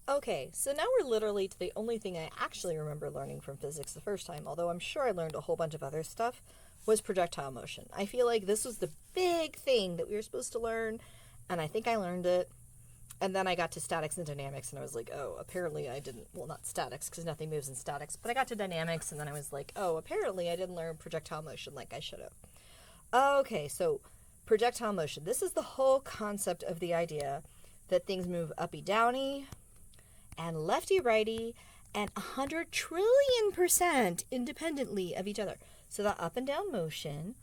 Okay, so now we're literally to the only thing I actually remember learning from physics the first time, although I'm sure I learned a whole bunch of other stuff, was projectile motion. I feel like this was the big thing that we were supposed to learn, and I think I learned it. And then I got to statics and dynamics, and I was like, oh, apparently I didn't, well, not statics, because nothing moves in statics, but I got to dynamics, and then I was like, oh, apparently I didn't learn projectile motion like I should have. Okay, so projectile motion. This is the whole concept of the idea that things move uppy-downy, and lefty-righty, and 100 trillion% independently of each other. So the up and down motion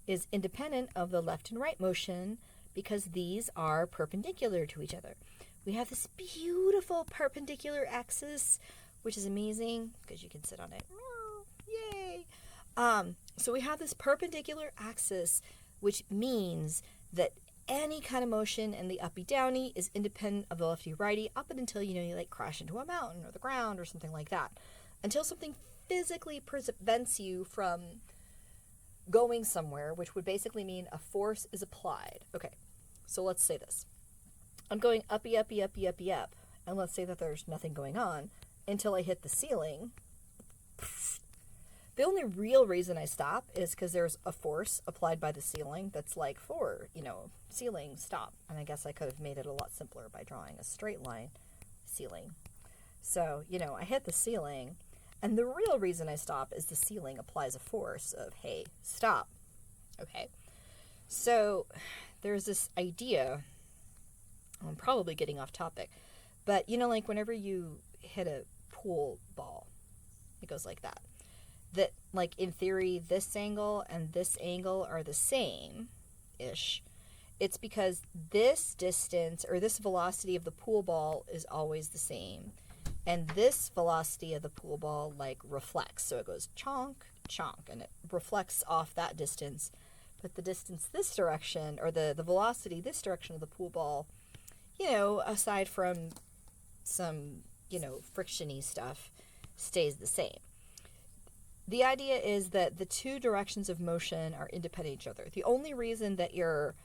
is independent of the left and right motion because these are perpendicular to each other. We have this beautiful perpendicular axis, which is amazing because you can sit on it. Yay! So we have this perpendicular axis, which means that any kind of motion in the uppy-downy is independent of the lefty-righty up until, you like crash into a mountain or the ground or something like that. Until something physically prevents you from going somewhere, which would basically mean a force is applied. Okay, so let's say this. I'm going uppy, uppy, uppy, uppy, up, and let's say that there's nothing going on until I hit the ceiling. The only real reason I stop is because there's a force applied by the ceiling that's like ceiling, stop. And I guess I could have made it a lot simpler by drawing a straight line ceiling. So, I hit the ceiling, and the real reason I stop is the ceiling applies a force of, hey, stop. Okay? So, there's this idea, I'm probably getting off topic, but, like whenever you hit a pool ball, it goes like that. That, like, in theory, this angle and this angle are the same-ish. It's because this distance, or this velocity of the pool ball is always the same. And this velocity of the pool ball, reflects. So it goes chonk, chonk, and it reflects off that distance. But the distance this direction, or the velocity this direction of the pool ball, aside from some, friction-y stuff, stays the same. The idea is that the two directions of motion are independent of each other. The only reason that your,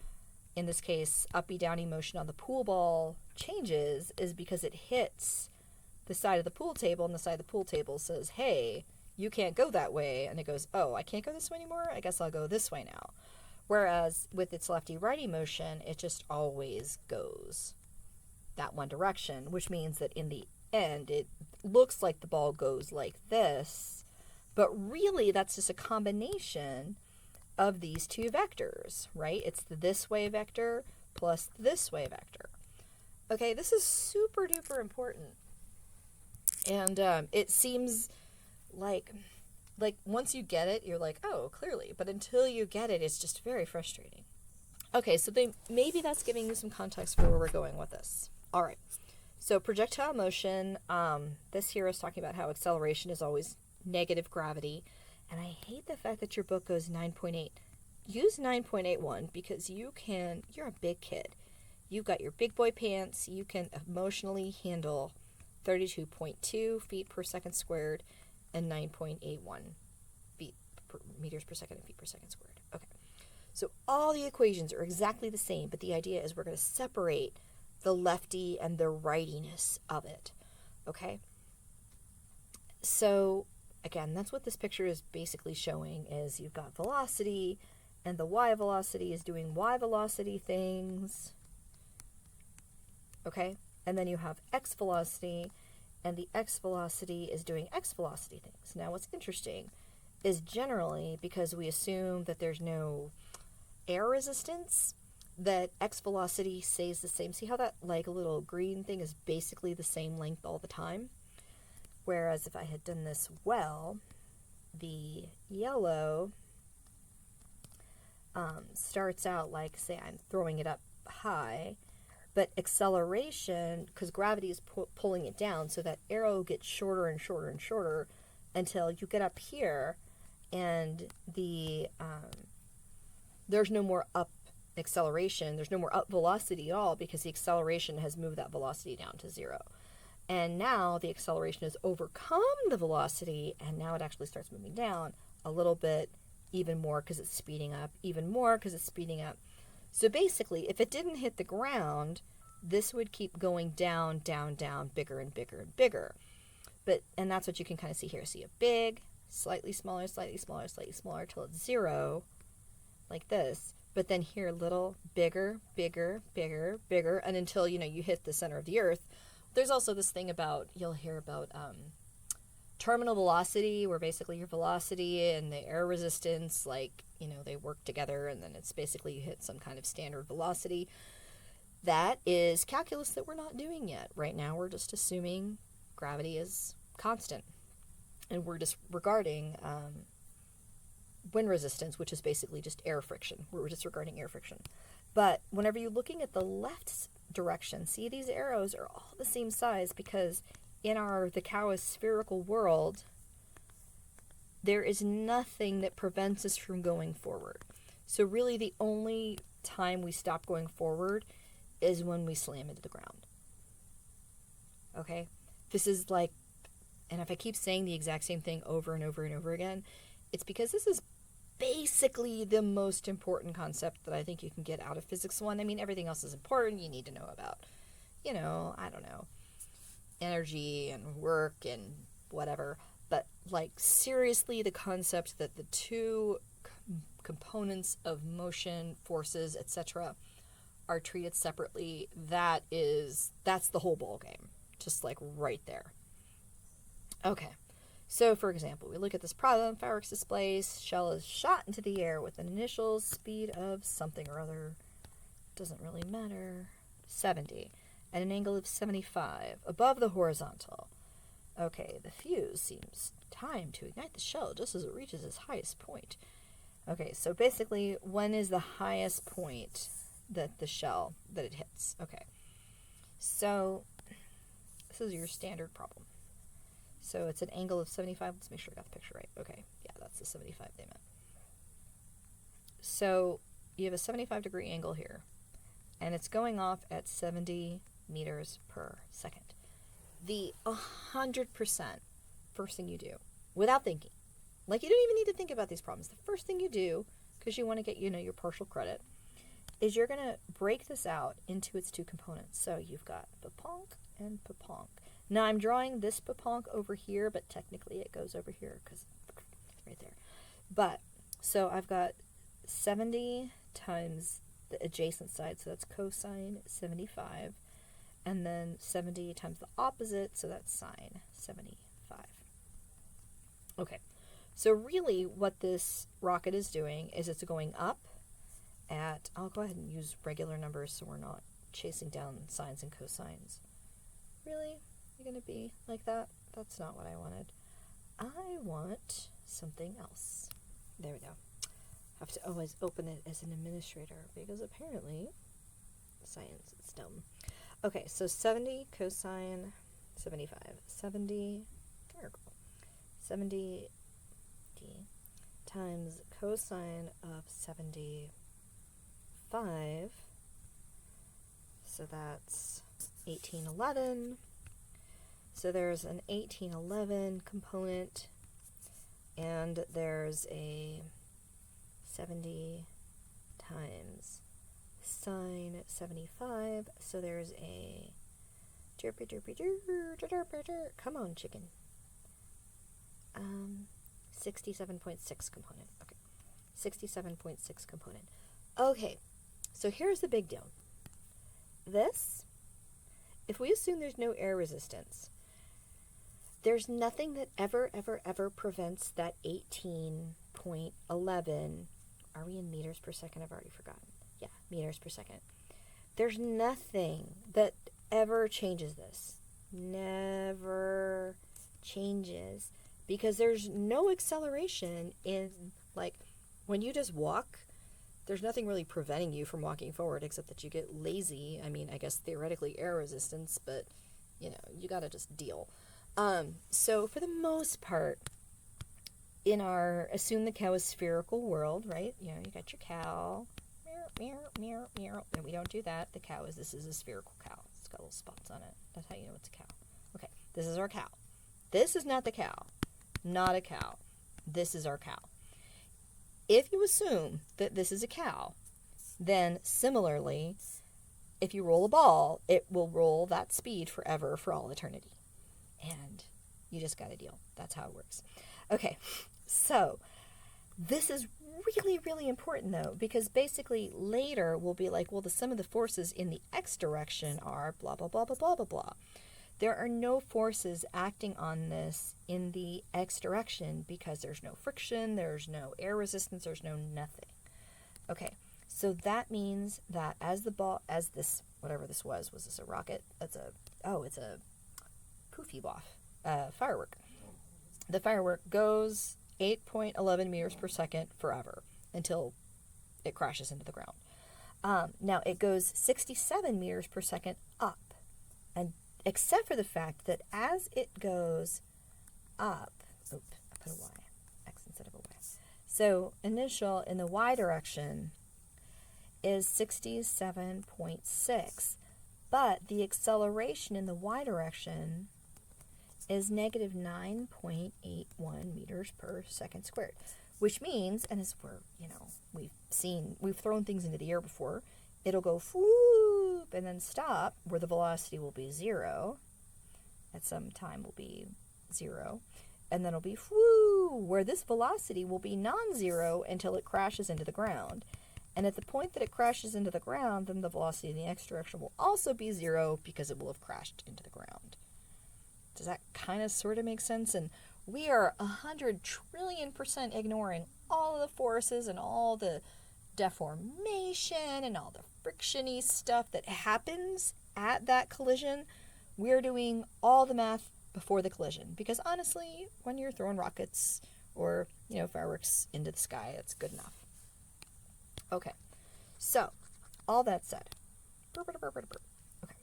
in this case, uppy-downy motion on the pool ball changes is because it hits the side of the pool table, and the side of the pool table says, hey, you can't go that way. And it goes, oh, I can't go this way anymore? I guess I'll go this way now. Whereas with its lefty-righty motion, it just always goes that one direction, which means that in the end, it looks like the ball goes like this, but really, that's just a combination of these two vectors, right? It's the this way vector plus this way vector. Okay, this is super duper important. And it seems like once you get it, you're like, oh, clearly. But until you get it, it's just very frustrating. Okay, so maybe that's giving you some context for where we're going with this. All right. So projectile motion, this here is talking about how acceleration is always negative gravity, and I hate the fact that your book goes 9.8. Use 9.81 because you're a big kid. You've got your big boy pants. You can emotionally handle 32.2 feet per second squared and 9.81 meters per second and feet per second squared. Okay, so all the equations are exactly the same, but the idea is we're going to separate the lefty and the rightiness of it. Okay, so again, that's what this picture is basically showing, is you've got velocity, and the y velocity is doing y velocity things, okay? And then you have x velocity, and the x velocity is doing x velocity things. Now, what's interesting is generally, because we assume that there's no air resistance, that x velocity stays the same. See how that, little green thing is basically the same length all the time? Whereas if I had done this well, the yellow starts out say I'm throwing it up high, but acceleration, because gravity is pulling it down, so that arrow gets shorter and shorter and shorter until you get up here, and there's no more up acceleration, there's no more up velocity at all, because the acceleration has moved that velocity down to 0. And now the acceleration has overcome the velocity, and now it actually starts moving down a little bit, even more because it's speeding up, even more because it's speeding up. So basically, if it didn't hit the ground, this would keep going down, down, down, bigger and bigger and bigger. And that's what you can kind of see here. See a big, slightly smaller, slightly smaller, slightly smaller, till it's 0, like this. But then here, little, bigger, bigger, bigger, bigger, and until, you hit the center of the Earth. There's also this thing you'll hear about terminal velocity, where basically your velocity and the air resistance, they work together, and then it's basically you hit some kind of standard velocity. That is calculus that we're not doing yet. Right now, we're just assuming gravity is constant, and we're disregarding wind resistance, which is basically just air friction. We're disregarding air friction. But whenever you're looking at the left direction, see, these arrows are all the same size, because in the cow is spherical world, there is nothing that prevents us from going forward. So really the only time we stop going forward is when we slam into the ground. Okay? This is and if I keep saying the exact same thing over and over and over again, it's because this is basically the most important concept that I think you can get out of Physics 1. I mean, everything else is important. You need to know about, I don't know, energy and work and whatever. But, seriously, the concept that the two components of motion, forces, etc., are treated separately, that's the whole ball game. Just, right there. Okay. So, for example, we look at this problem. Fireworks display, shell is shot into the air with an initial speed of something or other. Doesn't really matter. 70. At an angle of 75. Above the horizontal. Okay, the fuse seems timed to ignite the shell just as it reaches its highest point. Okay, so basically, when is the highest point that it hits? Okay. So, this is your standard problem. So it's an angle of 75. Let's make sure I got the picture right. Okay, yeah, that's the 75 they meant. So you have a 75-degree angle here, and it's going off at 70 meters per second. The 100% first thing you do, without thinking, you don't even need to think about these problems. The first thing you do, because you want to get, your partial credit, is you're going to break this out into its two components. So you've got Paponk and Paponk. Now I'm drawing this Paponk over here, but technically it goes over here because it's right there. But, so I've got 70 times the adjacent side, so that's cosine 75. And then 70 times the opposite, so that's sine 75. Okay, so really what this rocket is doing is it's going up at, I'll go ahead and use regular numbers so we're not chasing down sines and cosines. Really? You're going to be like that? That's not what I wanted. I want something else. There we go. Have to always open it as an administrator because apparently science is dumb. Okay, so 70 cosine 75. 70 d times cosine of 75. So that's 1811. So there's an 1811 component, and there's a 70 times sine 75. So there's a come on, chicken. 67.6 component. Okay, 67.6 component. Okay, so here's the big deal. This, if we assume there's no air resistance, there's nothing that ever prevents that 18.11. Are we in meters per second? I've already forgotten. Yeah, meters per second. There's nothing that ever changes this. Never changes. Because there's no acceleration in, when you just walk, there's nothing really preventing you from walking forward except that you get lazy. I mean, I guess theoretically air resistance, but, you gotta just deal. So for the most part, in our assume the cow is spherical world, right? You got your cow. Meow. And we don't do that. This is a spherical cow. It's got little spots on it. That's how you know it's a cow. Okay, this is our cow. This is not the cow. Not a cow. This is our cow. If you assume that this is a cow, then similarly, if you roll a ball, it will roll that speed forever for all eternity. And you just got to deal. That's how it works. Okay, so this is really, really important though, because basically later we'll be like, well, the sum of the forces in the x direction are blah, blah, blah, blah, blah, blah, blah. There are no forces acting on this in the x direction because there's no friction, there's no air resistance, there's no nothing. Okay, so that means that as the ball, as this, whatever this was this a rocket? It's a poofy boff, firework. The firework goes 8.11 meters per second forever until it crashes into the ground. Now it goes 67 meters per second up, and except for the fact that as it goes up, I put a y, x instead of a y. So initial in the y direction is 67.6, but the acceleration in the y direction is negative 9.81 meters per second squared, which means, and as we're, we've thrown things into the air before, it'll go whoop and then stop where the velocity will be 0. At some time will be 0. And then it'll be whoo, where this velocity will be non-zero until it crashes into the ground. And at the point that it crashes into the ground, then the velocity in the x direction will also be 0 because it will have crashed into the ground. Does that kind of sort of make sense? And we are 100 trillion% ignoring all of the forces and all the deformation and all the friction-y stuff that happens at that collision. We're doing all the math before the collision. Because honestly, when you're throwing rockets or, fireworks into the sky, it's good enough. Okay, so all that said, okay,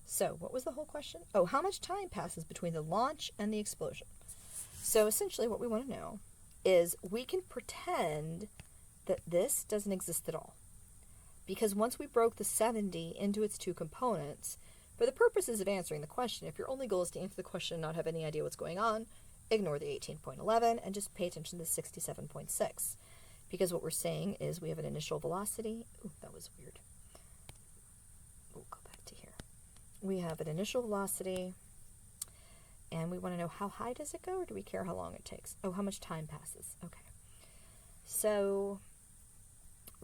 so what was the whole question? Oh, how much time passes between the launch and the explosion? So essentially what we want to know is we can pretend that this doesn't exist at all. Because once we broke the 70 into its two components, for the purposes of answering the question, if your only goal is to answer the question and not have any idea what's going on, ignore the 18.11 and just pay attention to the 67.6. Because what we're saying is we have an initial velocity. Ooh, that was weird. We'll go back to here. We have an initial velocity, and we want to know how high does it go, or do we care how long it takes? Oh, how much time passes. Okay. So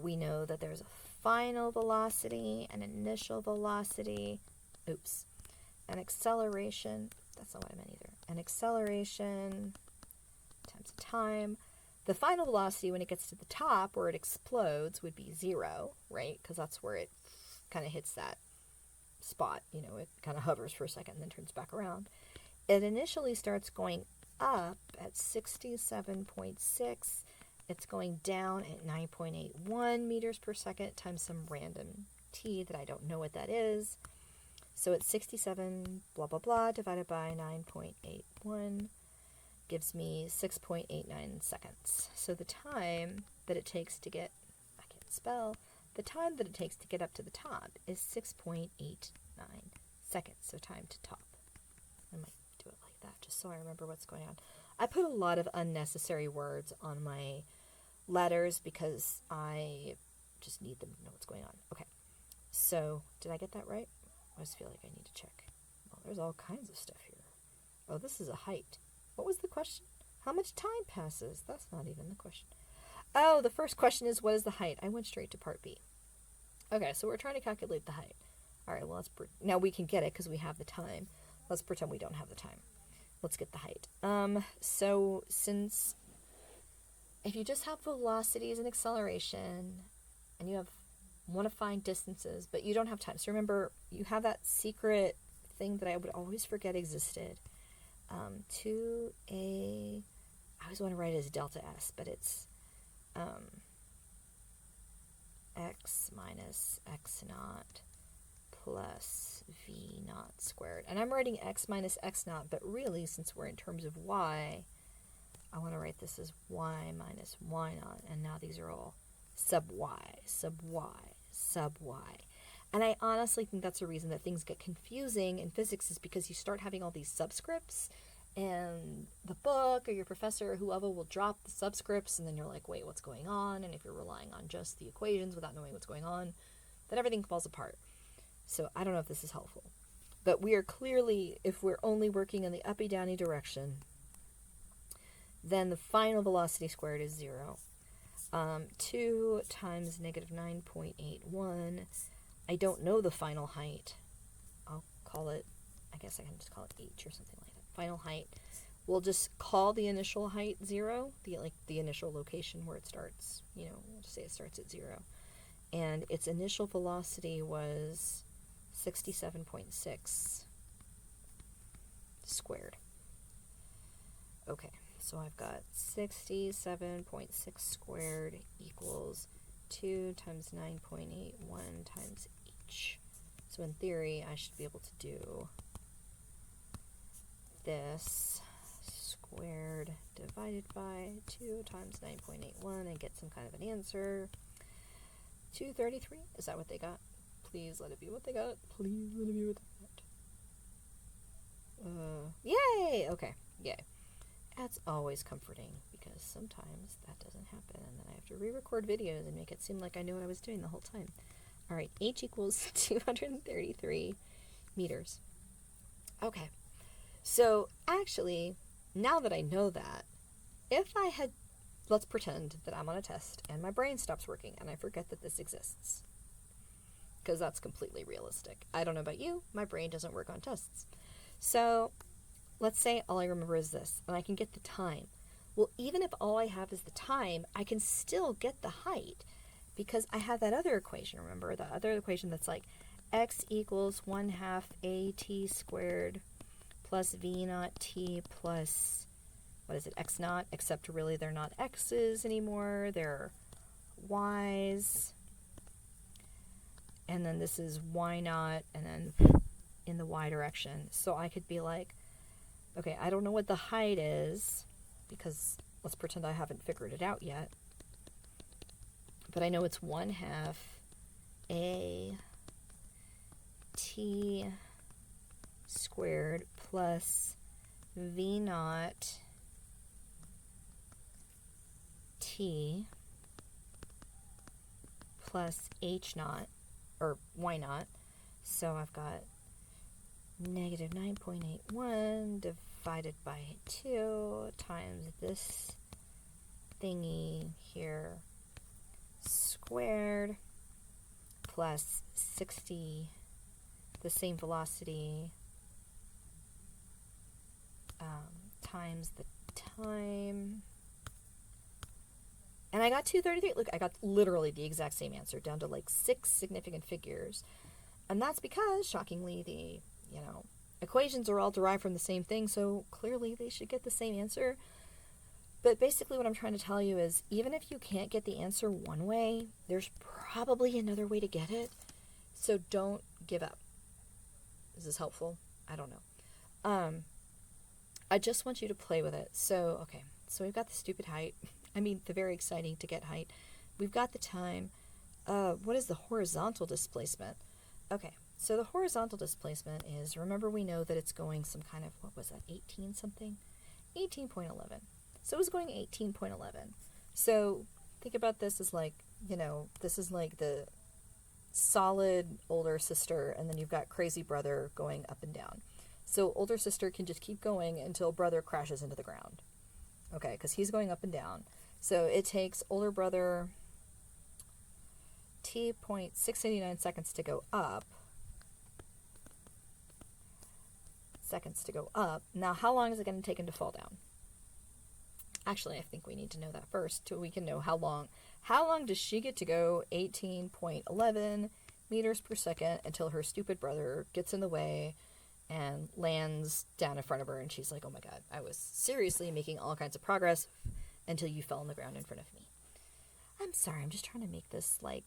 we know that there's a final velocity, an initial velocity, an acceleration. That's not what I meant either. An acceleration times time. The final velocity when it gets to the top where it explodes would be 0, right? Because that's where it kind of hits that spot. It kind of hovers for a second and then turns back around. It initially starts going up at 67.6. It's going down at 9.81 meters per second times some random t that I don't know what that is. So it's 67 blah, blah, blah divided by 9.81. Gives me 6.89 seconds. So the time that it takes to get, I can't spell, the time that it takes to get up to the top is 6.89 seconds. So time to top. I might do it like that just so I remember what's going on. I put a lot of unnecessary words on my letters because I just need them to know what's going on. Okay, so did I get that right? I always feel like I need to check. Well, there's all kinds of stuff here. Oh, this is a height. What was the question? How much time passes? That's not even the question. Oh, the first question is, what is the height? I went straight to part B. Okay, so we're trying to calculate the height. All right, well, now we can get it because we have the time. Let's pretend we don't have the time. Let's get the height. So since if you just have velocities and acceleration and you want to find distances, but you don't have time. So remember, you have that secret thing that I would always forget existed. I always want to write it as delta S, but it's x minus x naught plus v naught squared. And I'm writing x minus x naught, but really, since we're in terms of y, I want to write this as y minus y naught. And now these are all sub y, sub y, sub y. And I honestly think that's a reason that things get confusing in physics, is because you start having all these subscripts, and the book or your professor or whoever will drop the subscripts, and then you're like, wait, what's going on? And if you're relying on just the equations without knowing what's going on, then everything falls apart. So I don't know if this is helpful. But we are clearly, if we're only working in the uppy-downy direction, then the final velocity squared is 0. 2 times negative 9.81. I don't know the final height. I'll call it, I guess I can just call it h or something like that. Final height. We'll just call the initial height 0, the initial location where it starts. You know, we'll just say it starts at 0. And its initial velocity was 67.6 squared. Okay, so I've got 67.6 squared equals 2 times 9.81 times h. So in theory, I should be able to do this squared divided by 2 times 9.81 and get some kind of an answer. 233? Is that what they got? Please let it be what they got. Please let it be what they got. Yay! Okay, yay. That's always comforting, because sometimes that doesn't happen, and then I have to re-record videos and make it seem like I knew what I was doing the whole time. Alright, h equals 233 meters. Okay, so actually, now that I know that, if I had, let's pretend that I'm on a test and my brain stops working and I forget that this exists. Because that's completely realistic. I don't know about you, my brain doesn't work on tests. So, let's say all I remember is this, and I can get the time. Well, even if all I have is the time, I can still get the height, because I have that other equation, remember? The other equation that's like x equals 1/2 at squared plus v naught t plus, what is it, x naught, except really they're not x's anymore, they're y's. And then this is y naught, and then in the y direction. So I could be like, okay, I don't know what the height is, because let's pretend I haven't figured it out yet. But I know it's 1/2 a t squared plus v naught t plus h naught, or y naught. So I've got negative 9.81 divided by 2 times this thingy here squared plus 60, the same velocity, times the time. And I got 233. Look, I got literally the exact same answer, down to like 6 significant figures. And that's because, shockingly, the, equations are all derived from the same thing, so clearly they should get the same answer. But basically what I'm trying to tell you is, even if you can't get the answer one way, there's probably another way to get it. So don't give up. Is this helpful? I don't know. I just want you to play with it. So, okay, so we've got the stupid height. I mean, the very exciting to get height. We've got the time. What is the horizontal displacement? Okay, so the horizontal displacement is, remember we know that it's going some kind of, what was that, 18 something? 18.11. So it was going 18.11. So think about this as like, this is like the solid older sister, and then you've got crazy brother going up and down. So older sister can just keep going until brother crashes into the ground. Okay, because he's going up and down. So it takes older brother t.689 seconds to go up. Now, how long is it going to take him to fall down? Actually, I think we need to know that first, so we can know how long. How long does she get to go 18.11 meters per second until her stupid brother gets in the way and lands down in front of her, and she's like, oh my god, I was seriously making all kinds of progress until you fell on the ground in front of me. I'm sorry, I'm just trying to make this, like,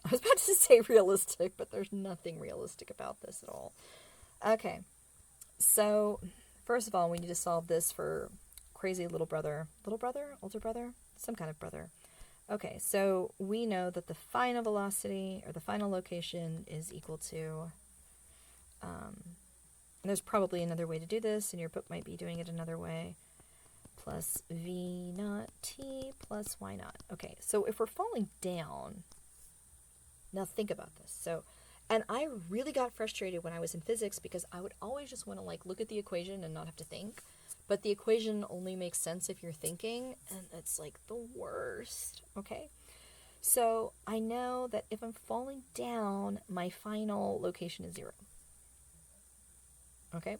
I was about to say realistic, but there's nothing realistic about this at all. Okay, so first of all, we need to solve this for crazy little brother, older brother, some kind of brother. Okay, so we know that the final velocity, or the final location, is equal to, there's probably another way to do this, and your book might be doing it another way, plus v naught t plus y naught. Okay, so if we're falling down, now think about this. So And I really got frustrated when I was in physics because I would always just want to like look at the equation and not have to think. But the equation only makes sense if you're thinking, and it's like the worst, okay? So I know that if I'm falling down, my final location is 0. Okay?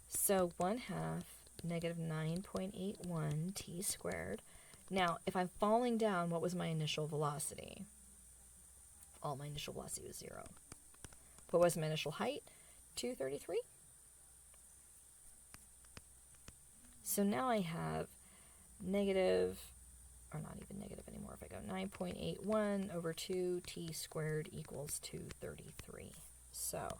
So 1/2 negative 9.81 t squared. Now, if I'm falling down, what was my initial velocity? All my initial velocity was 0. What was my initial height? 233. So now I have negative, or not even negative anymore if I go 9.81 over 2t squared equals 233. So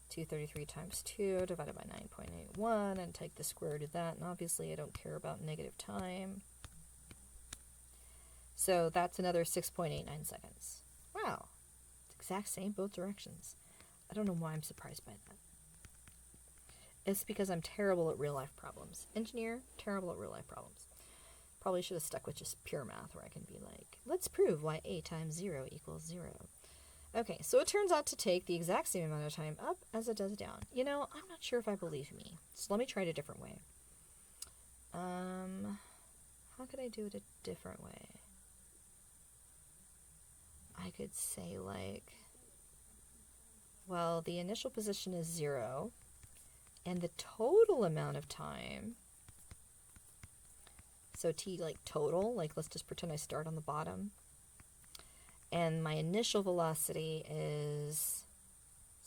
233 times 2 divided by 9.81 and take the square root of that. And obviously I don't care about negative time. So that's another 6.89 seconds. Wow. It's exact same both directions. I don't know why I'm surprised by that. It's because I'm terrible at real life problems. Engineer, terrible at real life problems. Probably should have stuck with just pure math where I can be like, let's prove why a times 0 equals 0. Okay, so it turns out to take the exact same amount of time up as it does down. You know, I'm not sure if I believe me. So let me try it a different way. How could I do it a different way? I could say like, well, the initial position is 0, and the total amount of time, so t like total, like let's just pretend I start on the bottom, and my initial velocity is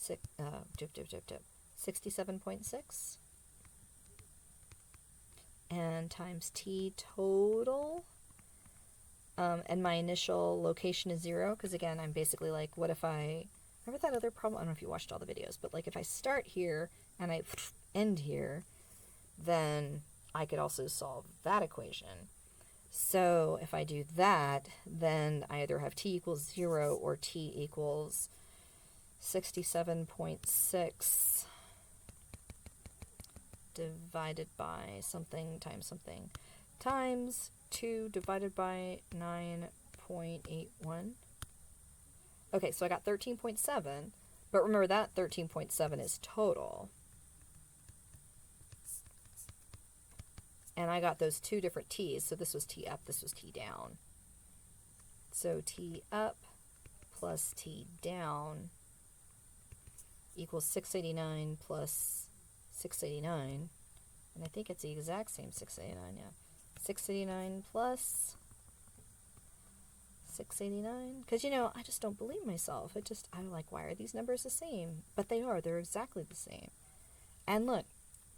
67.6, and times t total, and my initial location is 0, because again, I'm basically like, what if I, remember that other problem? I don't know if you watched all the videos, but like if I start here and I end here, then I could also solve that equation. So if I do that, then I either have t equals 0 or t equals 67.6 divided by something times 2 divided by 9.81. Okay, so I got 13.7, but remember that 13.7 is total. And I got those two different t's, so this was t up, this was t down. So t up plus t down equals 689 plus 689. And I think it's the exact same 689, yeah. 689 plus 689. Because, you know, I just don't believe myself. I'm like, why are these numbers the same? But they are. They're exactly the same. And look,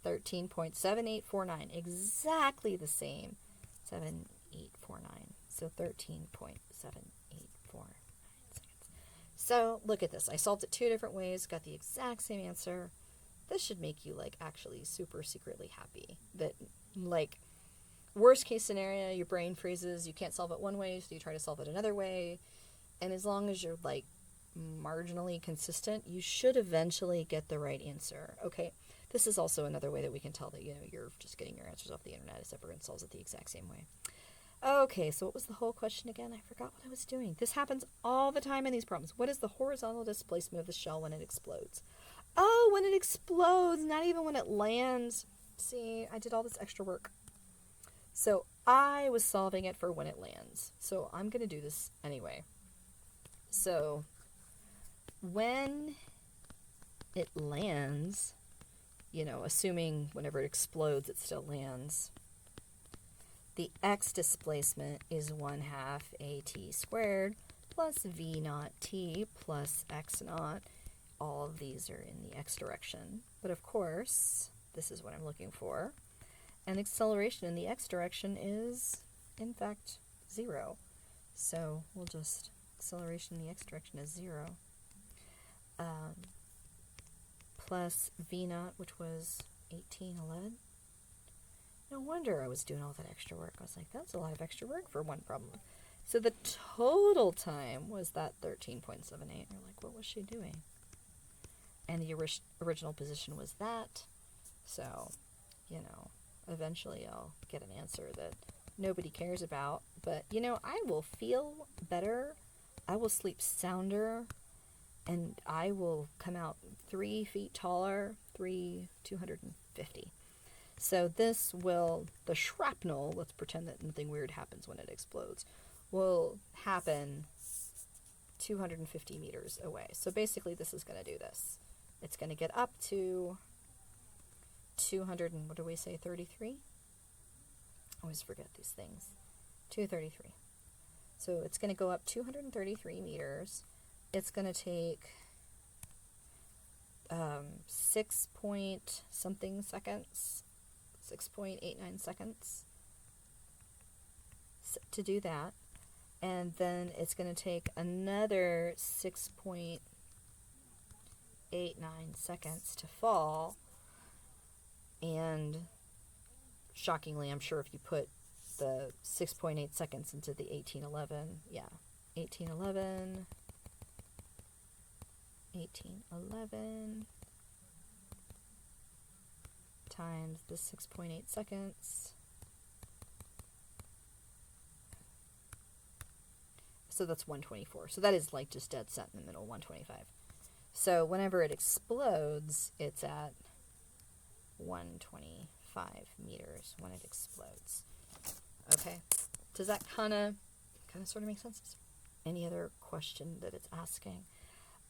13.7849. Exactly the same. 7849. So 13.7849 seconds. So look at this. I solved it 2 different ways. Got the exact same answer. This should make you, like, actually super secretly happy. That, like, worst case scenario, your brain freezes. You can't solve it one way, so you try to solve it another way. And as long as you're, like, marginally consistent, you should eventually get the right answer. Okay, this is also another way that we can tell that, you know, you're just getting your answers off the internet, except everyone solves it the exact same way. Okay, so what was the whole question again? I forgot what I was doing. This happens all the time in these problems. What is the horizontal displacement of the shell when it explodes? Oh, when it explodes, not even when it lands. See, I did all this extra work. So I was solving it for when it lands. So I'm going to do this anyway. So when it lands, you know, assuming whenever it explodes it still lands, the x displacement is 1/2 at squared plus v naught t plus x naught. All of these are in the x direction. But of course, this is what I'm looking for. And acceleration in the x direction is, in fact, 0. So we'll just, acceleration in the x direction is 0. Plus v naught, which was 1811. No wonder I was doing all that extra work. I was like, that's a lot of extra work for one problem. So the total time was that 13.78. You're like, what was she doing? And the original position was that. So, you know, eventually I'll get an answer that nobody cares about. But, you know, I will feel better. I will sleep sounder. and I will come out 3 feet taller, 250. So this will, the shrapnel, let's pretend that nothing weird happens when it explodes, will happen 250 meters away. So basically this is going to do this. It's going to get up to 200 and what do we say, 33? I always forget these things. 233. So it's going to go up 233 meters. It's going to take 6 point something seconds, 6.89 seconds to do that. And then it's going to take another 6.89 seconds to fall. And shockingly, I'm sure if you put the 6.8 seconds into the 1811, yeah, 1811 times the 6.8 seconds. So that's 124. So that is like just dead set in the middle, 125. So whenever it explodes, it's at 125 meters when it explodes. Okay, does that kind of sort of make sense? Any other question that it's asking?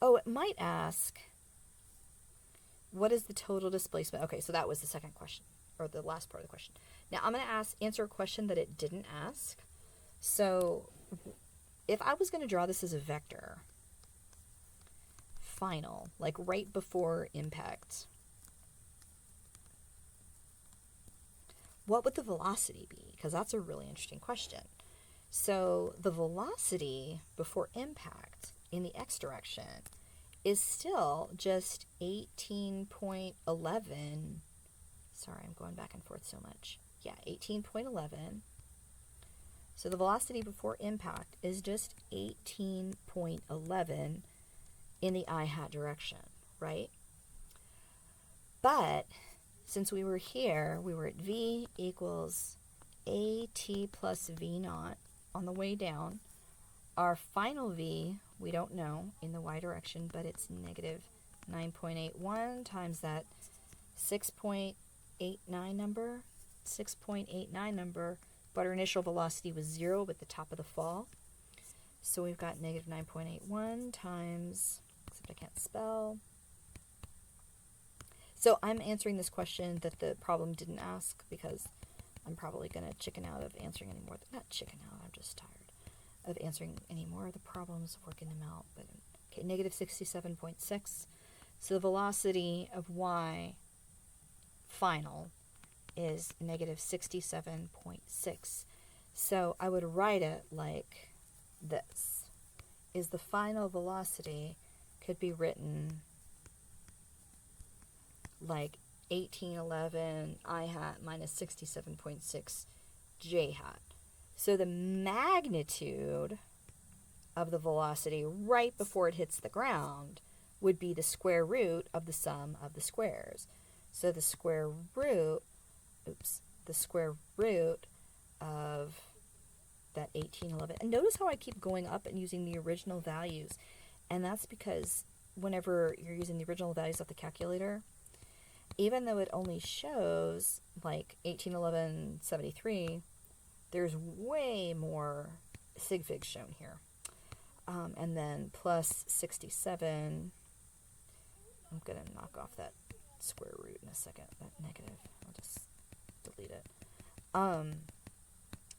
Oh, it might ask, what is the total displacement? Okay, so that was the second question, or the last part of the question. Now I'm going to answer a question that it didn't ask. So if I was going to draw this as a vector, final, like right before impact, what would the velocity be? Because that's a really interesting question. So the velocity before impact in the x direction is still just 18.11. Sorry, I'm going back and forth so much. Yeah, 18.11. So the velocity before impact is just 18.11 in the I hat direction, right? But since we were here, we were at v equals at plus v naught on the way down. Our final v, we don't know in the y direction, but it's negative 9.81 times that 6.89 number, but our initial velocity was 0 at the top of the fall. So we've got negative 9.81 times, except I can't spell. So I'm answering this question that the problem didn't ask because I'm probably going to chicken out of answering any more. Not chicken out, I'm just tired of answering any more of the problems, working them out. But okay, negative 67.6. So the velocity of y final is negative 67.6. So I would write it like this. Is the final velocity could be written like 1811 I hat minus 67.6 j hat. So the magnitude of the velocity right before it hits the ground would be the square root of the sum of the squares. So the square root, the square root of that 1811. And notice how I keep going up and using the original values. And that's because whenever you're using the original values of the calculator, even though it only shows like 1811.73, there's way more sig figs shown here. And then plus 67, I'm going to knock off that square root in a second, that negative. I'll just delete it.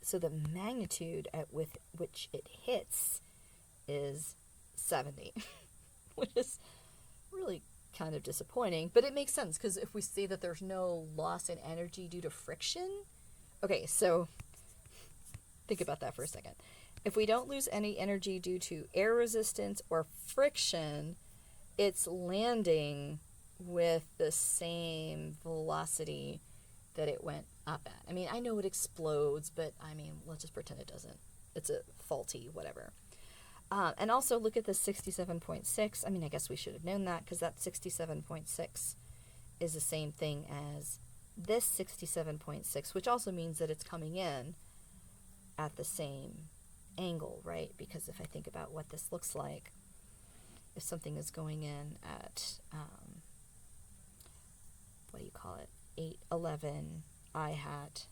So the magnitude at with which it hits is 70, which is really kind of disappointing, but it makes sense because if we see that there's no loss in energy due to friction, okay, so think about that for a second. If we don't lose any energy due to air resistance or friction, it's landing with the same velocity that it went up at. I mean, I know it explodes, but I mean, let's just pretend it doesn't. It's a faulty whatever. And also look at the 67.6. I mean, I guess we should have known that because that 67.6 is the same thing as this 67.6, which also means that it's coming in at the same angle, right? Because if I think about what this looks like, if something is going in at, 811 I hat,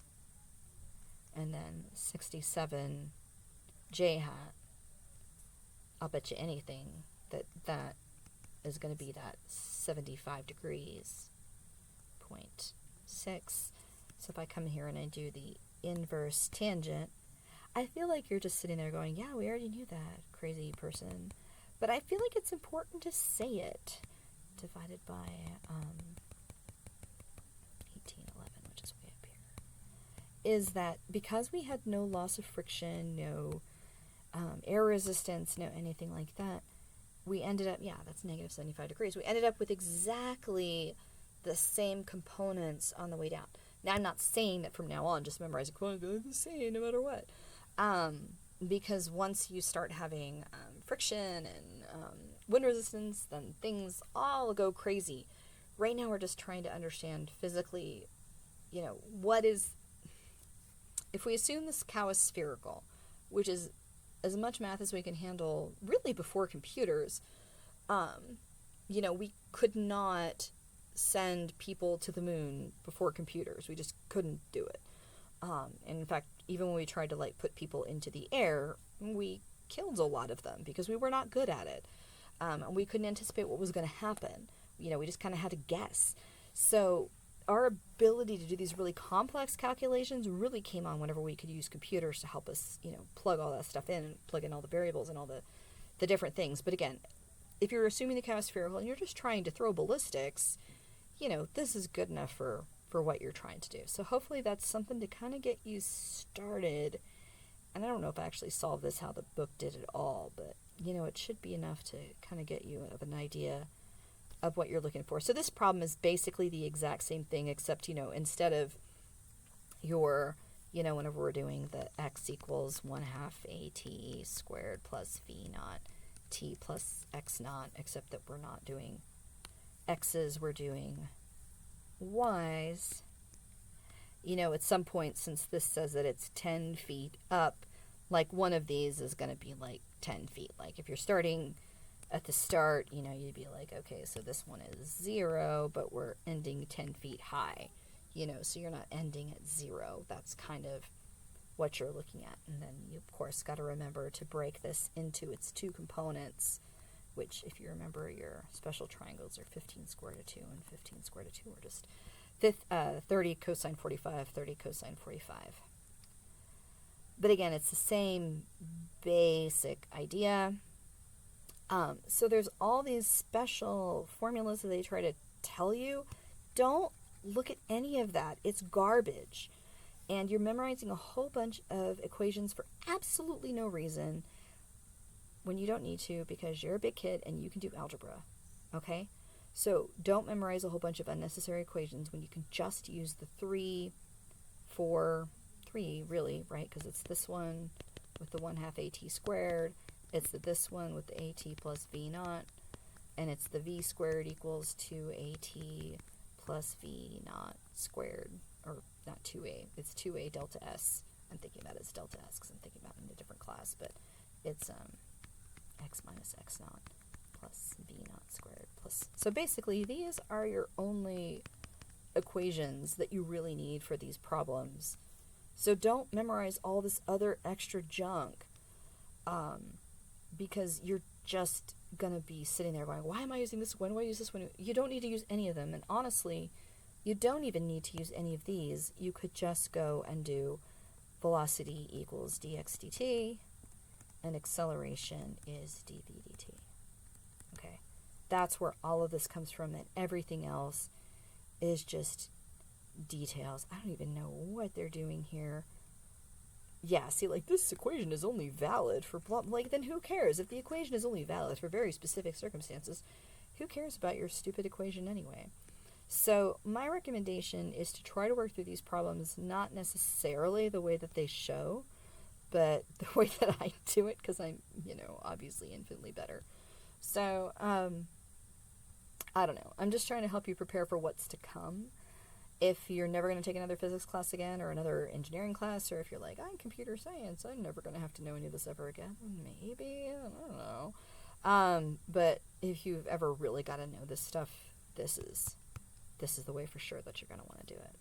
and then 67 J hat, I'll bet you anything that is going to be that 75 degrees, 0.6. So if I come here and I do the inverse tangent, I feel like you're just sitting there going, yeah, we already knew that, crazy person. But I feel like it's important to say it. Divided by 1811, which is way up here. Is that because we had no loss of friction, no air resistance, no anything like that, we ended up, that's negative 75 degrees. We ended up with exactly the same components on the way down. Now, I'm not saying that from now on, just memorize components, they're the same no matter what. Because once you start having friction and wind resistance, then things all go crazy. Right now, we're just trying to understand physically, what is, if we assume this cow is spherical, which is as much math as we can handle really before computers, we could not send people to the moon before computers. We just couldn't do it. And in fact, even when we tried to put people into the air, we killed a lot of them because we were not good at it. And we couldn't anticipate what was going to happen. We just kind of had to guess. So our ability to do these really complex calculations really came on whenever we could use computers to help us, plug all that stuff in, and plug in all the variables and all the different things. But again, if you're assuming the cow is spherical and you're just trying to throw ballistics, this is good enough for what you're trying to do. So hopefully that's something to kind of get you started. And I don't know if I actually solved this how the book did it all, but, it should be enough to kind of get you an idea of what you're looking for. So this problem is basically the exact same thing, except, instead of your, whenever we're doing the x equals 1/2 at squared plus v naught t plus x naught, except that we're not doing x's, we're doing y's. At some point, since this says that it's 10 feet up, one of these is going to be 10 feet. If you're starting at the start, you'd be okay, so this one is 0, but we're ending 10 feet high, so you're not ending at 0. That's kind of what you're looking at. And then you, of course, got to remember to break this into its two components, which, if you remember, your special triangles are 15 square root of 2 and 15 square root of 2, or just 30 cosine 45, 30 cosine 45. But again, it's the same basic idea. So there's all these special formulas that they try to tell you. Don't look at any of that. It's garbage. And you're memorizing a whole bunch of equations for absolutely no reason when you don't need to, because you're a big kid and you can do algebra. Okay? So don't memorize a whole bunch of unnecessary equations when you can just use the 3, 4, 3 really, right? Because it's this one with the 1/2 at squared. It's this one with the at plus v naught. And it's the v squared equals 2at plus v naught squared. Or not 2a. It's 2a delta s. I'm thinking about it as delta s because I'm thinking about it in a different class. But it's x minus x naught plus v naught squared plus. So basically, these are your only equations that you really need for these problems. So don't memorize all this other extra junk, because you're just going to be sitting there going, why am I using this? When do I use this one? You don't need to use any of them. And honestly, you don't even need to use any of these. You could just go and do velocity equals dx dt, and acceleration is dv dt. Okay, that's where all of this comes from, and everything else is just details. I don't even know what they're doing here. Yeah, see, this equation is only valid for blah, then who cares? If the equation is only valid for very specific circumstances, who cares about your stupid equation anyway? So my recommendation is to try to work through these problems, not necessarily the way that they show, but the way that I do it, because I'm, obviously infinitely better. So, I don't know. I'm just trying to help you prepare for what's to come. If you're never going to take another physics class again, or another engineering class, or if you're I'm computer science, I'm never going to have to know any of this ever again, maybe, I don't know. But if you've ever really got to know this stuff, this is the way for sure that you're going to want to do it.